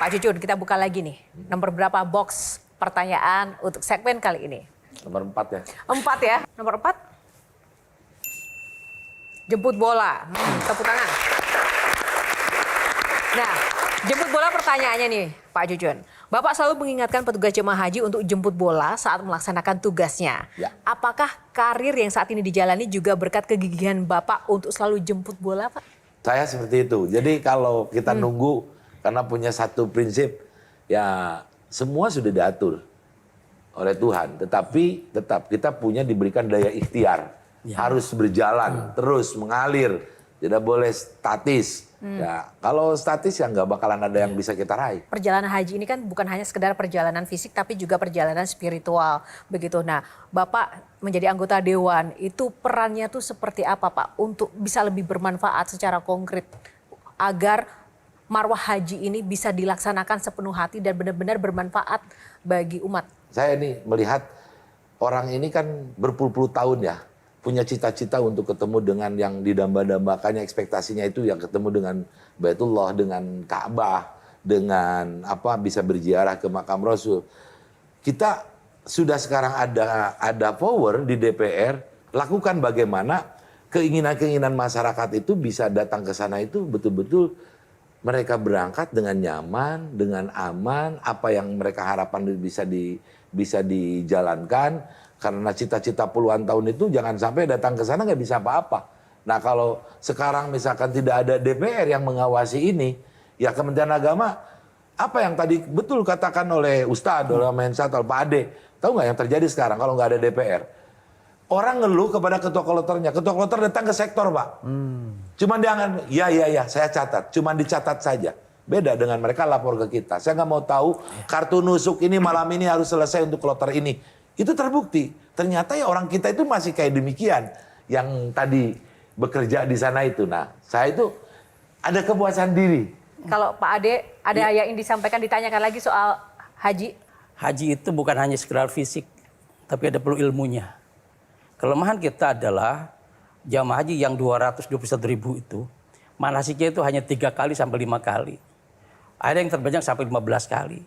Pak Cucun, kita buka lagi nih. Nomor berapa box pertanyaan untuk segmen kali ini? Nomor 4 ya. 4 ya. Nomor 4. Jemput bola. Tepuk tangan. Nah, jemput bola pertanyaannya nih, Pak Cucun. Bapak selalu mengingatkan petugas jemaah haji untuk jemput bola saat melaksanakan tugasnya. Ya. Apakah karir yang saat ini dijalani juga berkat kegigihan Bapak untuk selalu jemput bola, Pak? Saya seperti itu. Jadi kalau kita nunggu karena punya satu prinsip, ya semua sudah diatur oleh Tuhan. Tetapi tetap kita punya diberikan daya ikhtiar. Harus berjalan, terus mengalir. Tidak boleh statis. Ya, kalau statis ya nggak bakalan ada yang bisa kita raih. Perjalanan haji ini kan bukan hanya sekedar perjalanan fisik tapi juga perjalanan spiritual begitu. Nah, Bapak menjadi anggota dewan itu perannya tuh seperti apa, Pak, untuk bisa lebih bermanfaat secara konkret agar marwah haji ini bisa dilaksanakan sepenuh hati dan benar-benar bermanfaat bagi umat. Saya ini melihat orang ini kan berpuluh-puluh tahun ya punya cita-cita untuk ketemu dengan yang didamba-dambakannya, ekspektasinya itu yang ketemu dengan Baitullah, dengan Ka'bah, dengan bisa berziarah ke makam Rasul. Kita sudah sekarang ada power di DPR, lakukan bagaimana keinginan-keinginan masyarakat itu bisa datang ke sana itu betul-betul mereka berangkat dengan nyaman, dengan aman, apa yang mereka harapkan bisa dijalankan. Karena cita-cita puluhan tahun itu jangan sampai datang ke sana nggak bisa apa-apa. Nah kalau sekarang misalkan tidak ada DPR yang mengawasi ini, ya Kementerian Agama, apa yang tadi betul katakan oleh Ustadz, oleh Mensat, oleh Pak Ade, tahu nggak yang terjadi sekarang kalau nggak ada DPR? Orang ngeluh kepada ketua kloternya, ketua kloter datang ke sektor, Pak. Cuman dia ya saya catat, cuman dicatat saja. Beda dengan mereka lapor ke kita. Saya nggak mau tahu kartu nusuk ini malam ini harus selesai untuk kloter ini. Itu terbukti. Ternyata ya orang kita itu masih kayak demikian. Yang tadi bekerja di sana itu. Nah, saya itu ada kepuasan diri. Kalau Pak Ade, ada yang disampaikan, ditanyakan lagi soal haji? Haji itu bukan hanya sekedar fisik, tapi ada perlu ilmunya. Kelemahan kita adalah jamaah haji yang 221.000 itu, manasiknya itu hanya 3 kali sampai 5 kali. Ada yang terbanyak sampai 15 kali.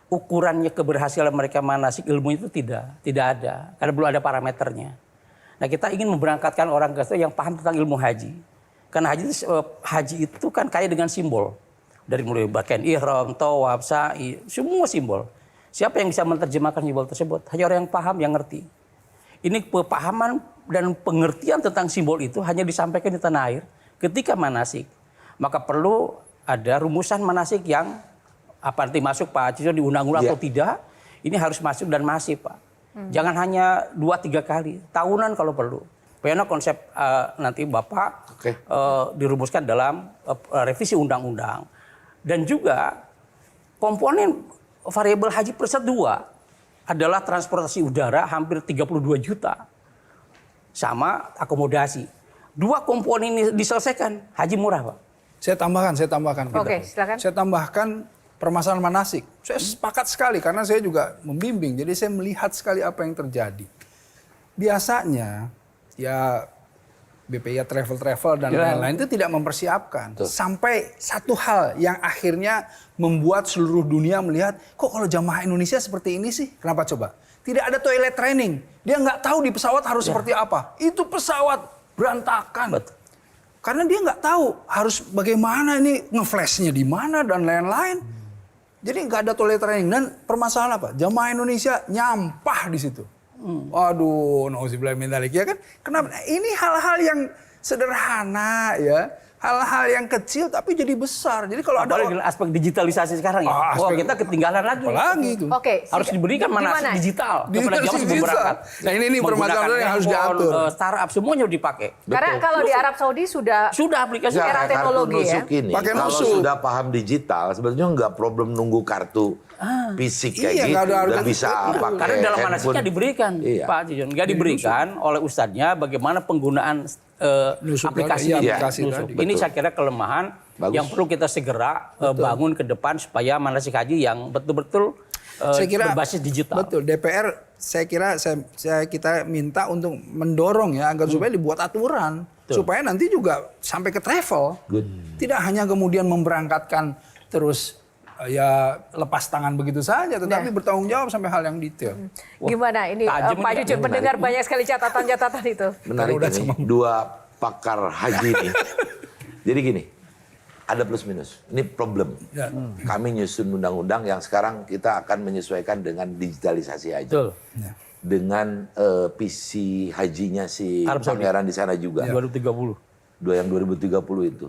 Ukurannya keberhasilan mereka manasik ilmu itu tidak ada karena belum ada parameternya. Nah, kita ingin memberangkatkan orang ke situ yang paham tentang ilmu haji. Karena haji itu kan kaya dengan simbol. Dari mulai pakaian ihram, tawaf, sa'i, semua simbol. Siapa yang bisa menerjemahkan simbol tersebut? Hanya orang yang paham, yang ngerti. Ini pemahaman dan pengertian tentang simbol itu hanya disampaikan di tanah air ketika manasik. Maka perlu ada rumusan manasik yang nanti masuk Pak Cucun di undang-undang atau tidak, ini harus masuk dan masif, Pak. Jangan hanya 2-3 kali, tahunan kalau perlu. Karena konsep nanti Bapak dirumuskan dalam revisi undang-undang. Dan juga komponen variabel haji +2 adalah transportasi udara hampir 32 juta. Sama akomodasi. 2 komponen ini diselesaikan, haji murah, Pak. Saya tambahkan. Oke, silakan. Saya tambahkan permasalahan manasik. Saya sepakat sekali karena saya juga membimbing. Jadi saya melihat sekali apa yang terjadi. Biasanya ya BPI travel dan lain-lain itu tidak mempersiapkan. Sampai satu hal yang akhirnya membuat seluruh dunia melihat, kok kalau jamaah Indonesia seperti ini sih? Kenapa coba? Tidak ada toilet training. Dia nggak tahu di pesawat harus seperti apa. Itu pesawat berantakan. Betul. Karena dia nggak tahu harus bagaimana ini ngeflashnya di mana dan lain-lain. Jadi nggak ada toilet training dan permasalahan apa? Jamaah Indonesia nyampah di situ. Waduh, nauzubillah min dzalik ya kan? Kenapa? Ini hal-hal yang sederhana ya, hal-hal yang kecil tapi jadi besar. Jadi kalau ada aspek digitalisasi sekarang ya, kita ketinggalan lagi. Apalagi itu. Oke, harus diberikan manasik digital kepada jamaah sebelum berangkat. Nah ini permasalahan yang harus diatur. Startup semuanya dipakai. Karena kalau di Arab Saudi sudah aplikasi era teknologi ya. Ini, pakai kalau nusuk. sudah paham digital, sebenarnya nggak problem nunggu kartu fisik kayak gitu. Udah bisa pakai karena dalam handphone. manasiknya diberikan, Pak Cucun. Nggak diberikan oleh ustadznya bagaimana penggunaan aplikasi ini. Ini saya kira kelemahan yang perlu kita segera bangun ke depan supaya manasik haji yang betul-betul berbasis digital. Betul, DPR saya kira kita minta untuk mendorong ya agar supaya dibuat aturan. Supaya nanti juga sampai ke travel. Tidak hanya kemudian memberangkatkan terus ya lepas tangan begitu saja, tetapi bertanggung jawab sampai hal yang detail. Gimana ini tajam Pak ini, Cucun mendengar banyak sekali catatan-catatan itu. Menarik ini, dua pakar haji ini. Jadi gini, ada plus minus. Ini problem. Ya. Kami nyusun undang-undang yang sekarang kita akan menyesuaikan dengan digitalisasi haji. Betul. Ya. Dengan visi hajinya si Arab Saudi. pangeran di sana juga. 2030. Yang 2030 itu.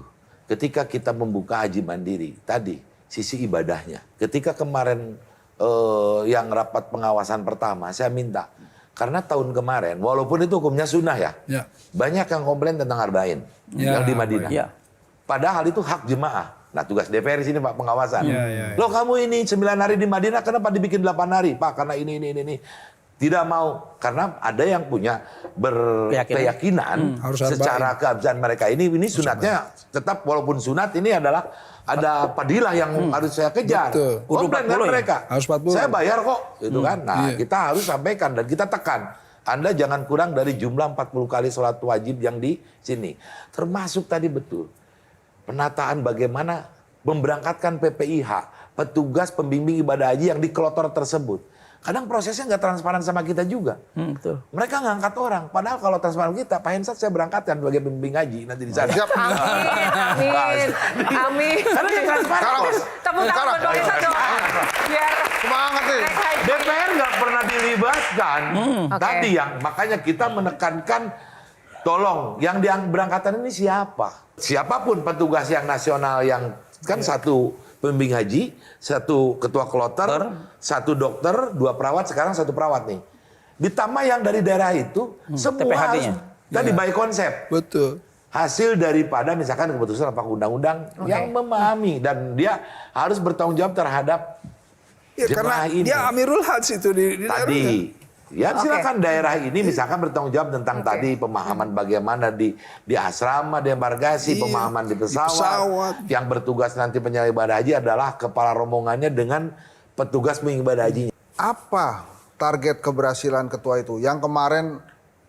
Ketika kita membuka haji mandiri, tadi sisi ibadahnya. Ketika kemarin yang rapat pengawasan pertama, saya minta. Karena tahun kemarin, walaupun itu hukumnya sunnah ya. Ya. Banyak yang komplain tentang arba'in. Ya, yang di Madinah. Ya. Padahal itu hak jemaah. Nah tugas DPR di sini Pak pengawasan. Ya. Loh kamu ini 9 hari di Madinah kenapa dibikin 8 hari? Pak karena ini. Tidak mau. Karena ada yang punya berkeyakinan Harus secara keabsahan mereka. Ini sunatnya tetap walaupun sunat ini adalah ada padilah yang harus saya kejar. Betul. Komplain kan 40 ya? mereka. Harus 40. Saya bayar kok. Gitu kan. Nah kita harus sampaikan dan kita tekan. Anda jangan kurang dari jumlah 40 kali sholat wajib yang di sini. Termasuk tadi betul. Penataan bagaimana memberangkatkan PPIH, petugas pembimbing ibadah haji yang di kloter tersebut. Kadang prosesnya nggak transparan sama kita juga. Betul. Mereka ngangkat orang. Padahal kalau transparan kita, Pak Hensat saya berangkatkan sebagai pembimbing haji nanti di sana. Amin. Karena yang transparan. Sekarang. Tepuk tangan untuk Isa dong. Biar Semangat nih. DPR nggak pernah dilibatkan. Oke. Tadi yang makanya kita menekankan, tolong yang berangkatan ini siapa? Siapapun petugas yang nasional yang kan satu pembimbing haji, satu ketua kloter, satu dokter, 2 perawat, sekarang 1 perawat nih. Ditambah yang dari daerah itu, semua harus TPHD-nya. tadi by konsep. Betul. Hasil daripada misalkan keputusan apa undang-undang yang memahami dan dia harus bertanggung jawab terhadap Ya, karena jemaah ini. dia Amirul Hajj itu di daerahnya. Tadi ya silakan daerah ini misalkan bertanggung jawab tentang tadi pemahaman bagaimana di asrama, di embarkasi, Iya, pemahaman di di pesawat. pesawat. Yang bertugas nanti penyelenggara ibadah haji adalah kepala rombongannya dengan petugas pengibadah hajinya. Apa target keberhasilan ketua itu? Yang kemarin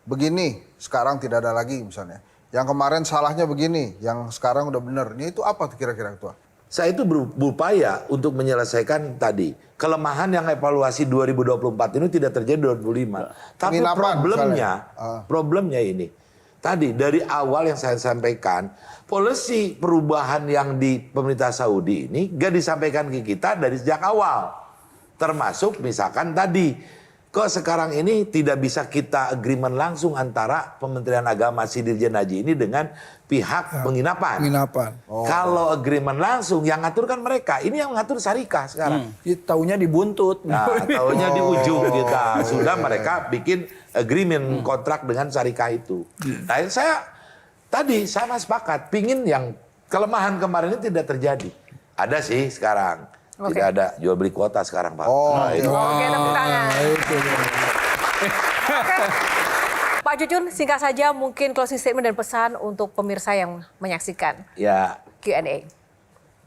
begini, sekarang tidak ada lagi misalnya. Yang kemarin salahnya begini, yang sekarang udah benar. Ini itu apa tuh kira-kira ketua? Saya itu berupaya untuk menyelesaikan tadi kelemahan yang evaluasi 2024 ini tidak terjadi 2025. Tapi Penginapan, problemnya ini. Tadi dari awal yang saya sampaikan, polisi perubahan yang di pemerintah Saudi ini gak disampaikan ke kita dari sejak awal. Termasuk misalkan tadi, kok sekarang ini tidak bisa kita agreement langsung antara Kementerian Agama si Dirjen Haji ini dengan pihak penginapan. Kalau agreement langsung yang ngatur kan mereka. Ini yang ngatur syarikah sekarang. Taunya dibuntut. Nah, taunya di ujung kita. Sudah mereka bikin agreement kontrak dengan syarikah itu. Nah, saya tadi sama sepakat. Pingin yang kelemahan kemarin ini tidak terjadi. Ada sih sekarang. Oke. Tidak ada jual beli kuota sekarang Pak. Oh, Nah, itu. Oke, tepuk tangan. Itu. Pak Cucun, singkat saja mungkin closing statement dan pesan untuk pemirsa yang menyaksikan Ya, Q&A.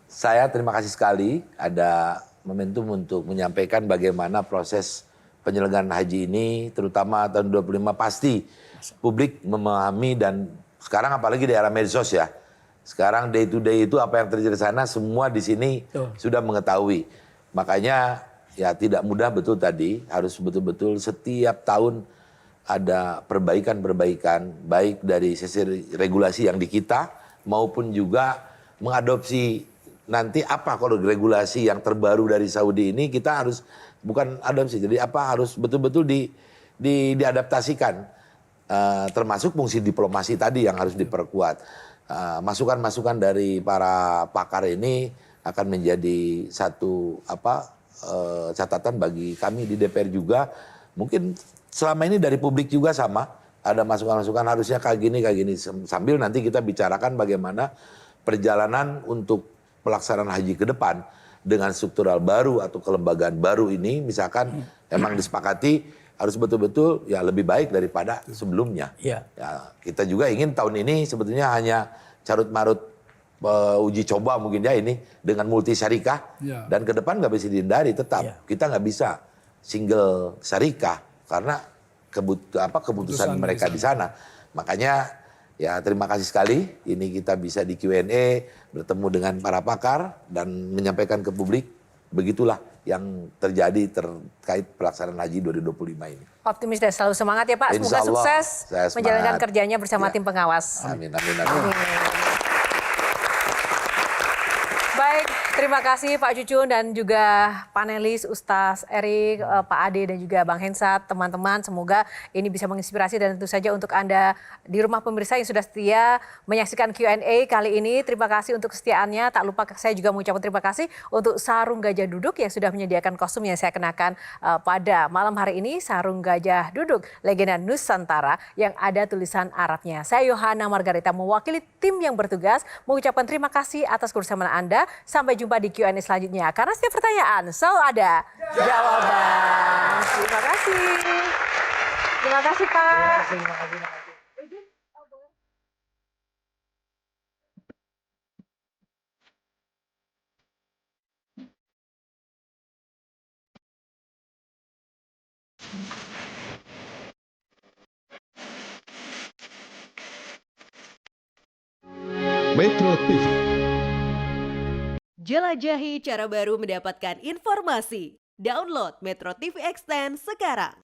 saya terima kasih sekali ada momentum untuk menyampaikan bagaimana proses penyelenggaraan haji ini, terutama tahun 2025 pasti publik memahami dan sekarang apalagi di era medsos ya. Sekarang day to day itu apa yang terjadi di sana semua di sini sudah mengetahui. Makanya ya tidak mudah betul tadi, harus betul-betul setiap tahun ada perbaikan-perbaikan baik dari sisi regulasi yang di kita maupun juga mengadopsi nanti apa kalau regulasi yang terbaru dari Saudi ini kita harus bukan adopsi, jadi apa harus betul-betul diadaptasikan. Termasuk fungsi diplomasi tadi yang harus diperkuat. Masukan-masukan dari para pakar ini akan menjadi satu catatan bagi kami di DPR juga. Mungkin selama ini dari publik juga sama, ada masukan-masukan harusnya kayak gini sambil nanti kita bicarakan bagaimana perjalanan untuk pelaksanaan haji ke depan dengan struktural baru atau kelembagaan baru ini misalkan emang disepakati harus betul-betul ya lebih baik daripada sebelumnya. Iya. Ya, kita juga ingin tahun ini sebetulnya hanya carut-marut uji coba mungkin ya ini dengan multi syarikah Ya. dan ke depan nggak bisa dihindari tetap Ya. kita nggak bisa single syarikah karena keputusan mereka di sana. Makanya ya terima kasih sekali ini kita bisa di Q&A bertemu dengan para pakar dan menyampaikan ke publik begitulah yang terjadi terkait pelaksanaan haji 2025 ini. Optimis dan selalu semangat ya Pak. Semoga Insya Allah, sukses saya semangat. menjalankan kerjanya bersama Ya. tim pengawas. Amin, amin, amin. Baik, terima kasih Pak Cucun dan juga panelis Ustaz Erik, Pak Ade dan juga Bang Hensat, teman-teman. Semoga ini bisa menginspirasi dan tentu saja untuk Anda di rumah pemirsa yang sudah setia menyaksikan Q&A kali ini. Terima kasih untuk kesetiaannya. Tak lupa saya juga mengucapkan terima kasih untuk Sarung Gajah Duduk yang sudah menyediakan kostum yang saya kenakan pada malam hari ini. Sarung Gajah Duduk, legenda Nusantara yang ada tulisan Arabnya. Saya Yohana Margarita mewakili tim yang bertugas mengucapkan terima kasih atas kebersamaan Anda. Sampai jumpa di Q&A selanjutnya. Karena setiap pertanyaan selalu ada jawaban. Terima kasih. Terima kasih Pak. Terima kasih. Metro TV. Jelajahi cara baru mendapatkan informasi. Download Metro TV Extend sekarang.